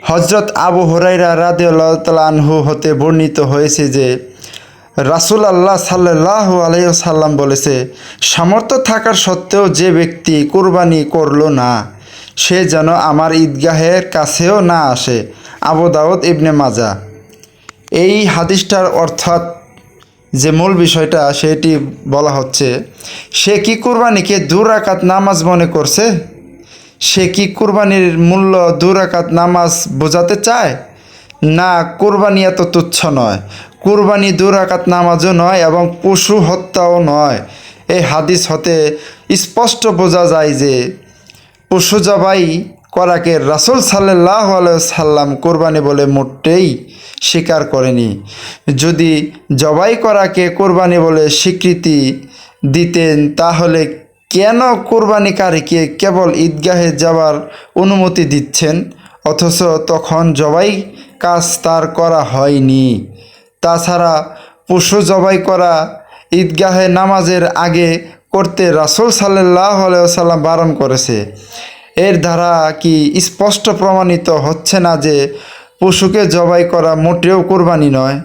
হজরত আবু হুরায়রা রাদিয়াল্লাহু তাআলা আনহু হতে বর্ণিত হয়েছে যে রাসূলুল্লাহ সাল্লাল্লাহু আলাইহি ওয়াসাল্লাম বলেছে, সামর্থ্য থাকার সত্ত্বেও যে ব্যক্তি কুরবানি করলো না সে যেন আমার ঈদগাহের কাছেও না আসে। আবু দাউদ ইবনে মাজাহ। এই হাদিসটার অর্থাৎ যে মূল বিষয়টা সেটি বলা হচ্ছে, সে কি কুরবানিকে 2 রাকাত নামাজ মনে করছে? সে কি কুরবানির মূল্য 2 রাকাত নামাজ বোঝাতে চায়? না, কুরবানি এত তুচ্ছ নয়। কুরবানি 2 রাকাত নামাজও নয় এবং পশু হত্যাও নয়। এই হাদিস হতে স্পষ্ট বোঝা যায় যে পশু জবাই করাকে রাসূল সাল্লাল্লাহু আলাইহি সাল্লাম কোরবানি বলে মোটেই স্বীকার করেনি। যদি জবাই করাকে কোরবানি বলে স্বীকৃতি দিতেন তাহলে কেন কোরবানিকারীকে কেবল ঈদগাহে যাওয়ার অনুমতি দিচ্ছেন, অথচ তখন জবাই কাজ তার করা হয়নি? তাছাড়া পশু জবাই করা ঈদগাহে নামাজের আগে করতে রাসূল সাল্লাল্লাহু আলাইহি ওয়াসাল্লাম বারণ করেছে। এর দ্বারা কি স্পষ্ট প্রমাণিত হচ্ছে না যে পশুকে জবাই করা মোটেও কোরবানি নয়?